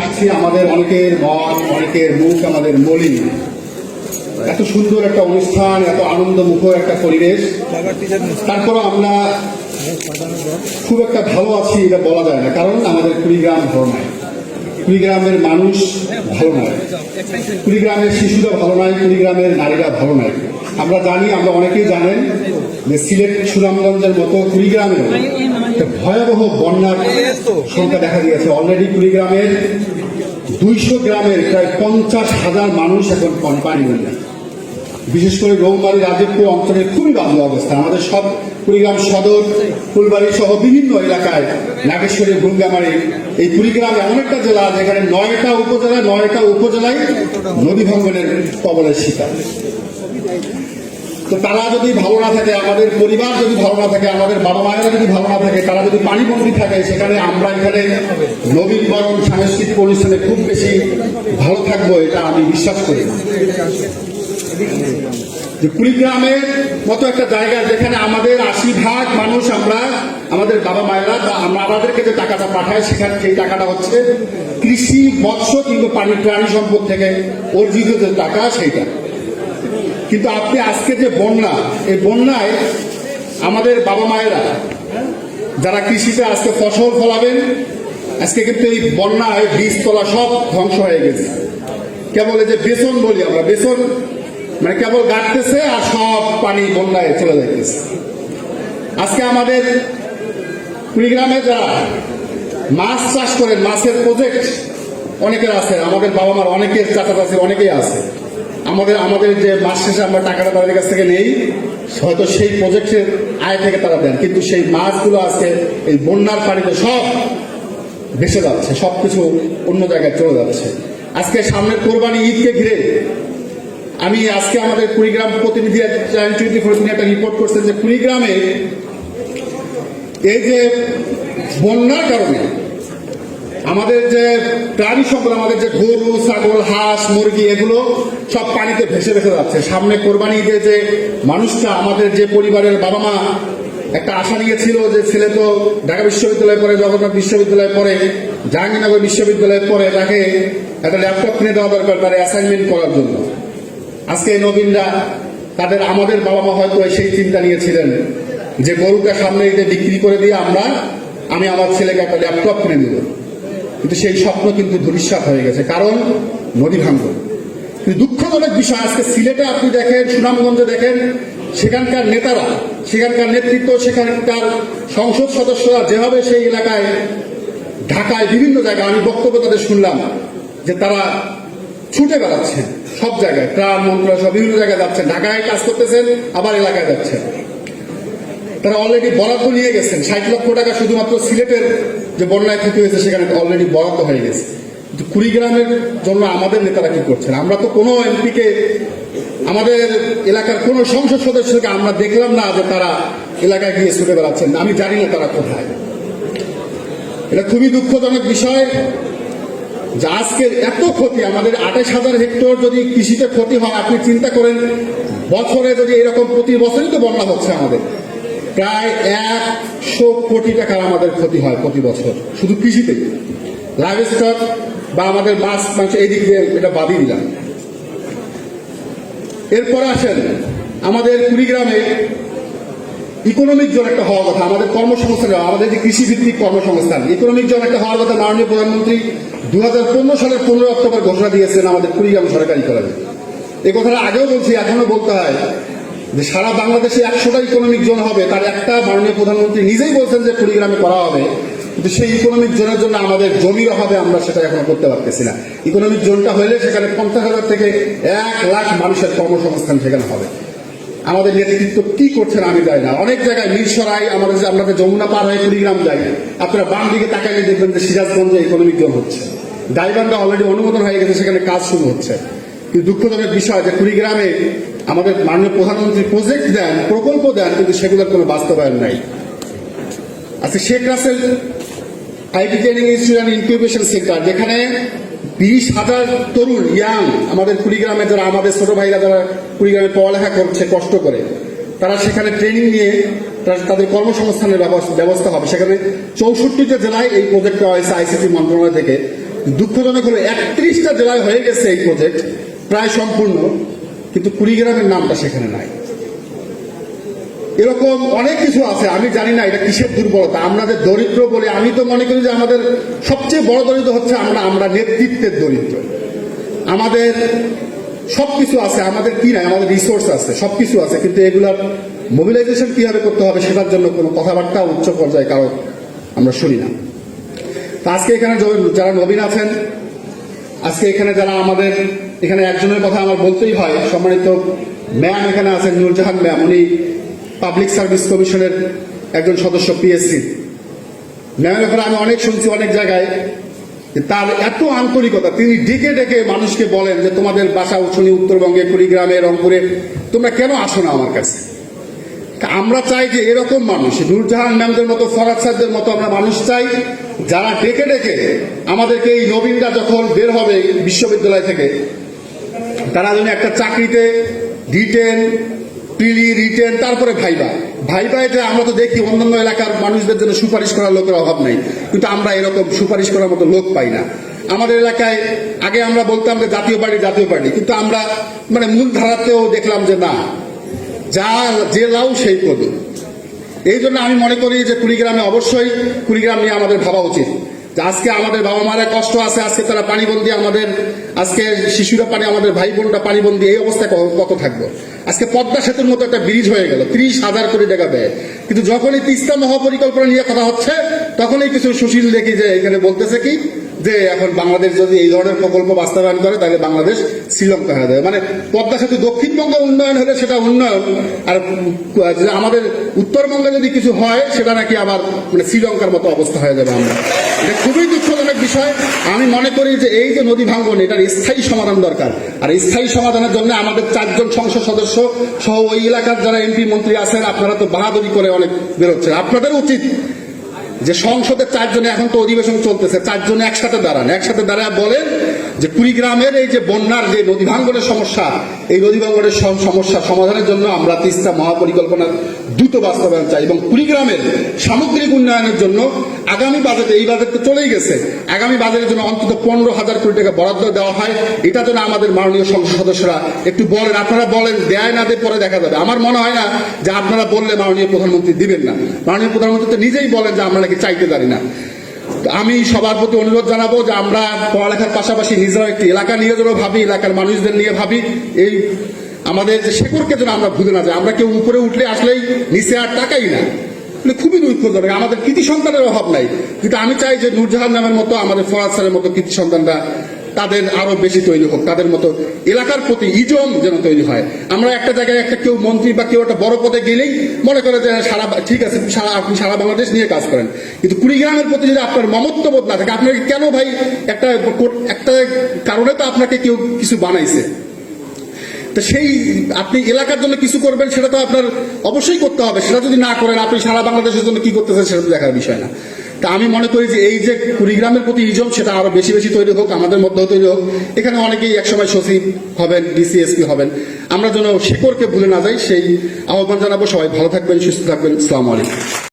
আসছি, আমাদের অনেকের মন, অনেকের মুখ আমাদের মলিন। এত সুন্দর একটা অনুষ্ঠান, এত আনন্দমুখর একটা পরিবেশ, তারপরও আমরা খুব একটা ভালো আছি এটা বলা যায় না, কারণ আমাদের কুড়িগ্রাম ভালো নয়, কুড়িগ্রামের মানুষ ভালো নয়, কুড়িগ্রামের শিশুরা ভালো নয়, কুড়িগ্রামের নারীরা ভালো নয়। আমরা জানি, আমরা অনেকেই জানেন যে সিলেট সুনামগঞ্জের মতো কুড়িগ্রামেও ভয়াবহ বন্যার সংখ্যা দেখা দিয়েছে। অলরেডি কুড়িগ্রামের 200 গ্রামের প্রায় 50,000 মানুষ এখন পানি বন্যা। বিশেষ করে রৌমারী রাজীবপুর অঞ্চলে খুবই বাজে অবস্থা। আমাদের সব কুড়িগ্রাম সদর, ফুলবাড়ি সহ বিভিন্ন এলাকায়, নাগেশ্বরী, গুলগামারি, এই কুড়িগ্রাম এমন একটা জেলা যেখানে 9টা উপজেলায় নদী ভাঙ্গনের কবলের শিকার। তো তারা যদি ভালো না থাকে, আমাদের পরিবার যদি ভালো না থাকে, আমাদের বাবা মায়েরা যদি ভালো না থাকে, তারা যদি পানিবন্দী থাকে, সেখানে আমরা এখানে নবীনবরণ সাংস্কৃতিক অনুষ্ঠানে খুব বেশি ভালো থাকবো এটা আমি বিশ্বাস করি। যে কুড়িগ্রামের মতো একটা জায়গা যেখানে আমাদের 80% মানুষ, আমরা আমাদের বাবা মায়েরা আমাদেরকে যে টাকাটা পাঠায়, সেখানে সেই টাকাটা হচ্ছে কৃষি, মৎস্য কিংবা প্রাণী সম্পদ থেকে অর্জিত যে টাকা সেইটা। কিন্তু আপনি আজকে যে বন্যা, এই বন্যায় আমাদের বাবা মায়েরা যারা কৃষিতে আজকে ফসল ফলাবেন, আজকে কিন্তু এই বন্যায় বীজতলা সব ধ্বংস হয়ে গেছে। কেবল এই যে বেসন বলি আমরা, বেসন মানে কেবল গাড়তেছে আর সব পানি বন্যায় চলে যাইতেছে। আজকে আমাদের কুড়িগ্রামে যারা মাছ চাষ করেন, মাছের প্রজেক্ট অনেকের আছে, আমাদের বাবা মার অনেকের চাচা চাচি অনেকেই আছে। আমাদের যে মাস শেষে আমরা টাকাটা তাদের কাছ থেকে নেই, হয়তো সেই প্রজেক্টের আয় থেকে তারা দেন, কিন্তু সেই মাছগুলো আজকে এই বন্যার পানিতে সব ভেসে যাচ্ছে, সবকিছু অন্য জায়গায় চলে যাচ্ছে। আজকে সামনের কোরবানি ঈদকে ঘিরে আমি আজকে আমাদের কুড়িগ্রাম প্রতিনিধি একটা রিপোর্ট করছেন যে কুড়িগ্রামে এই যে বন্যার কারণে আমাদের যে প্রাণী সম্পদ, আমাদের যে গরু, ছাগল, হাঁস, মুরগি, এগুলো সব পানিতে ভেসে ভেসে যাচ্ছে। সামনে কোরবানি ঈদে যে মানুষটা, আমাদের যে পরিবারের বাবা মা একটা আশা নিয়েছিল যে ছেলে তো ঢাকা বিশ্ববিদ্যালয়ে পড়ে, জগন্নাথ বিশ্ববিদ্যালয়ে পড়ে, জাহাঙ্গীরনগর বিশ্ববিদ্যালয়ে পড়ে, তাকে একটা ল্যাপটপ কিনে দেওয়া দরকার তার অ্যাসাইনমেন্ট করার জন্য। আজকে নবীনরা তাদের, আমাদের বাবা মা হয়তো সেই চিন্তা নিয়েছিলেন যে গরুটা সামনে ঈদে বিক্রি করে দিয়ে আমি আমার ছেলেকে একটা ল্যাপটপ কিনে দেব, কিন্তু সেই স্বপ্ন কিন্তু ধূলিসাৎ হয়ে গেছে, কারণ নদী ভাঙ্গন। কিন্তু দুঃখজনক বিষয়, আজকে সিলেটে আপনি দেখেন, সুনামগঞ্জে দেখেন, সেখানকার নেতারা, সেখানকার নেতৃত্ব, সেখানকার সংসদ সদস্যরা যেভাবে সেই এলাকায়, ঢাকায় বিভিন্ন জায়গায় আমি বক্তব্য তাদের শুনলাম যে তারা ছুটে বেড়াচ্ছেন সব জায়গায়, ত্রাণ মন্ত্রণালয় সব বিভিন্ন জায়গায় যাচ্ছেন, ঢাকায় কাজ করতেছেন, আবার এলাকায় যাচ্ছেন। তারা অলরেডি বরাদ্দ নিয়ে গেছেন 60 লক্ষ টাকা, শুধুমাত্র সিলেটের যে বন্যায় ক্ষতি হয়েছে সেখানে অলরেডি বরাদ্দ হয়ে গেছে। কিন্তু কুড়িগ্রামের জন্য আমাদের নেতারা কি করছেন? আমরা তো কোনো এমপিকে, আমাদের এলাকার কোনো সংসদ সদস্যকে আমরা দেখলাম না যে তারা এলাকায় গিয়ে ছুটে বেড়াচ্ছেন। আমি জানি না তারা কোথায়। এটা খুবই দুঃখজনক বিষয় যে আজকের এত ক্ষতি, আমাদের 28,000 হেক্টর যদি কৃষিতে ক্ষতি হয়, আপনি চিন্তা করেন বছরে যদি এরকম, প্রতি বছরই তো বন্যা হচ্ছে, আমাদের প্রায় 100 কোটি টাকার আমাদের ক্ষতি হয় প্রতি বছর শুধু কৃষিতে। লাইভ স্টক বা আমাদের মাছ মাংস এই দিক দিয়ে এটা বাদই দিলাম। এরপরে আসেন আমাদের কুড়িগ্রামে ইকোনমিক জোন একটা হওয়ার কথা, আমাদের কর্মসংস্থান, আমাদের যে কৃষিভিত্তিক কর্মসংস্থান, ইকোনমিক জোন একটা হওয়ার কথা। মাননীয় প্রধানমন্ত্রী 2015 সালের 15 অক্টোবর ঘোষণা দিয়েছেন আমাদের কুড়িগ্রাম সরকারি কলেজে। এই কথাটা আগেও বলছি, এখনো বলতে হয় যে সারা বাংলাদেশে 100টা ইকোনমিক জোন হবে, তার একটা মাননীয় প্রধানমন্ত্রী নিজেই বলছেন যে কুড়িগ্রামে করা হবে, কিন্তু সেই ইকোনমিক জোনের জন্য আমাদের জমির অভাবে আমরা সেটা এখনো করতে পারতেছি না। ইকোনমিক জোনটা হলে সেখানে 50,000 থেকে 1 লাখ মানুষের কর্মসংস্থান সেখানে হবে। আমাদের নেতৃত্ব কি করছেন আমি জানি না। অনেক জায়গায় মিরসরাই, আমাদের যমুনা পার হয়ে কুড়িগ্রাম যাই, আপনারা বাম দিকে তাকাইলে দেখবেন যে সিরাজগঞ্জে ইকোনমিক জোন হচ্ছে, গাইবান্ধা অলরেডি অনুমোদন হয়ে গেছে, সেখানে কাজ শুরু হচ্ছে। কিন্তু দুঃখজনক বিষয় যে কুড়িগ্রামে আমাদের মাননীয় প্রধানমন্ত্রী প্রজেক্ট দেন, প্রকল্প দেন, কিন্তু সেগুলোর কোনো বাস্তবায়ন নাই। আজকে Sheikh Russel IT training institute and incubation centre, যেখানে 20,000 তরুণ ইয়াং, আমাদের কুড়িগ্রামে যারা, আমাদের ছোট ভাইরা যারা কুড়িগ্রামে পড়ালেখা করছে কষ্ট করে, তারা সেখানে ট্রেনিং নিয়ে তাদের কর্মসংস্থানের ব্যবস্থা হবে। সেখানে 64টা জেলায় এই প্রজেক্টটা হয়েছে আইসিটি মন্ত্রণালয় থেকে। দুঃখজনক হলো 31টা জেলায় হয়ে গেছে এই প্রজেক্ট প্রায় সম্পূর্ণ, কিন্তু কুড়িগ্রামের নামটা সেখানে নাই। এরকম অনেক কিছু আছে, আমি জানি না এটা কিসের দুর্বলতা। আমরা যে দরিদ্র বলে, আমি তো মনে করি যে আমাদের সবচেয়ে বড় দরিদ্র হচ্ছে আমরা নেতৃত্বের দরিদ্র। আমাদের সবকিছু আছে, আমাদের কি নাই, আমাদের রিসোর্স আছে, সবকিছু আছে, কিন্তু এগুলার মোবিলাইজেশন কিভাবে করতে হবে সেটার জন্য কোনো কথাবার্তা উচ্চ পর্যায়ে কারো আমরা শুনি না। তা আজকে এখানে যারা নবীন আছেন, আজকে এখানে যারা আমাদের এখানে একজনের কথা আমার বলতেই হয়, সম্মানিত ম্যাম এখানে আছেন, নূরজাহান ম্যাম, উনি পাবলিক সার্ভিস কমিশনের একজন সদস্য, পিএসসি। ম্যামের ব্যাপারে আমি অনেক শুনছি অনেক জায়গায়, তার এত আন্তরিকতা, তিনি ডেকে ডেকে মানুষকে বলেন যে তোমাদের বাসা উঠুনি উত্তরবঙ্গে, কুড়িগ্রামে, রংপুরে, তোমরা কেন আসো না আমার কাছে। আমরা চাই যে এরকম মানুষ, নূরজাহান ম্যামদের মতো, ফরাদ স্যারদের মতো আমরা মানুষ চাই, যারা ডেকে ডেকে আমাদেরকে, এই নবীনরা যখন বের হবে বিশ্ববিদ্যালয় থেকে, তারা যেন একটা চাকরিতে রিটেন, প্রিলি, রিটেন, তারপরে ভাইবা এটা আমরা তো দেখি অন্যান্য এলাকার মানুষদের জন্য সুপারিশ করার লোকের অভাব নেই, কিন্তু আমরা এরকম সুপারিশ করার মতো লোক পাই না। আমাদের এলাকায় আগে আমরা বলতাম যে জাতীয় পার্টি, কিন্তু আমরা মানে মূল ধারাতেও দেখলাম যে না, যা যে লাউ সেই কদু। এই জন্য আমি মনে করি যে কুড়িগ্রামে অবশ্যই কুড়িগ্রাম নিয়ে আমাদের ভাবা উচিত। যে আজকে আমাদের বাবা মারা কষ্ট আছে, আজকে তারা পানিবন্দী, আমাদের আজকে শিশুরা আমাদের ভাই বোনটা পানিবন্দী, এই অবস্থায় কত থাকবো। আজকে পদ্মা সেতুর মতো একটা ব্রিজ হয়ে গেল, 30,000 কোটি টাকা ব্যয়, কিন্তু যখনই তিস্তা মহাপরিকল্পনা নিয়ে কথা হচ্ছে তখনই কিছু সুশীল দেখি যে এখানে বলতেছে কি যে এখন বাংলাদেশ যদি এই ধরনের প্রকল্প বাস্তবায়ন করে তাহলে বাংলাদেশ শ্রীলঙ্কা হয়ে যাবে। মানে পদ্মা সেতু দক্ষিণবঙ্গে উন্নয়ন হলে সেটা উন্নয়ন, আর আমাদের উত্তরবঙ্গে যদি কিছু হয় সেটা নাকি আবার মানে শ্রীলঙ্কার মতো অবস্থা হয়ে যাবে। আমরা এটা খুবই দুঃখজনক বিষয়। আমি মনে করি যে এই যে নদী ভাঙ্গন, এটার স্থায়ী সমাধান দরকার, আর স্থায়ী সমাধানের জন্য আমাদের 4 জন সংসদ সদস্য সহ ওই এলাকার যারা এমপি মন্ত্রী আছেন, আপনারা তো বাহাদুরি করে অনেক বেরোচ্ছেন, আপনাদের উচিত যে সংসদের 4 জনে, এখন তো অধিবেশন চলতেছে, 4 জনে একসাথে দাঁড়ায় বলেন যে কুড়িগ্রামের এই যে বন্যার যে নদী ভাঙ্গনের সমস্যা, এই নদী ভাঙ্গনের সমস্যা সমাধানের জন্য আমরা তিস্তা মহাপরিকল্পনার দ্রুত বাস্তবায়ন চাই, এবং কুড়িগ্রামের সামগ্রিক উন্নয়নের জন্য আগামী বাজেটে, এই বাজেট তো চলেই গেছে, আগামী বাজেটের জন্য অন্তত 15,000 কোটি টাকা বরাদ্দ দেওয়া হয়। এটা যেন আমাদের মাননীয় সংসদ সদস্যরা একটু বলেন। আপনারা বলেন, দেয় না দেয় পরে দেখা যাবে। আমার মনে হয় না যে আপনারা বললে মাননীয় প্রধানমন্ত্রী দিবেন না। মাননীয় প্রধানমন্ত্রী তো নিজেই বলেন যে আমরা নাকি চাইতে পারি না। আমি সবার প্রতি অনুরোধ জানাবো যে আমরা পড়ালেখার পাশাপাশি নিজেরা একটি এলাকা নিয়ে যেন ভাবি, এলাকার মানুষদের নিয়ে ভাবি, এই আমাদের যে শেকড়কে যেন আমরা ভুলে না যাই। আমরা কেউ উপরে উঠলে আসলেই নিচে আর টাকাই না, খুবই দুঃখজনক। আমাদের কৃতি সন্তানের অভাব নাই, কিন্তু আমি চাই যে নূরজাহান নামের মতো, আমাদের ফরাদ স্যারের মতো কৃতি সন্তানরা তাদের আরো বেশি তৈরি হোক, তাদের মতো এলাকার প্রতি ইজম যেন তৈরি হয়। আমরা একটা জায়গায় একটা কেউ মন্ত্রী বা কেউ একটা বড় পদে গেলেই মনে করে যে সারা ঠিক আছে, আপনি সারা বাংলাদেশ নিয়ে কাজ করেন, কিন্তু কুড়িগ্রামের প্রতি যদি আপনার মমত্ববোধ না থাকে, আপনাকে কেন ভাই একটা কারণে তো আপনাকে কেউ কিছু বানাইছে, তো সেই আপনি এলাকার জন্য কিছু করবেন, সেটা তো আপনার অবশ্যই করতে হবে। সেটা যদি না করেন, আপনি সারা বাংলাদেশের জন্য কি করতেছেন সেটা তো দেখার বিষয় না। তা আমি মনে করি যে এই যে কুড়িগ্রামের প্রতি ইজম, সেটা আরো বেশি বেশি তৈরি হোক, আমাদের মধ্যেও তৈরি হোক। এখানে অনেকেই একসময় সচিব হবেন, ডিসিএসপি হবেন, আমরা যেন শেকড়কে ভুলে না যাই, সেই আহ্বান জানাবো। সবাই ভালো থাকবেন, সুস্থ থাকবেন। আসসালামু আলাইকুম।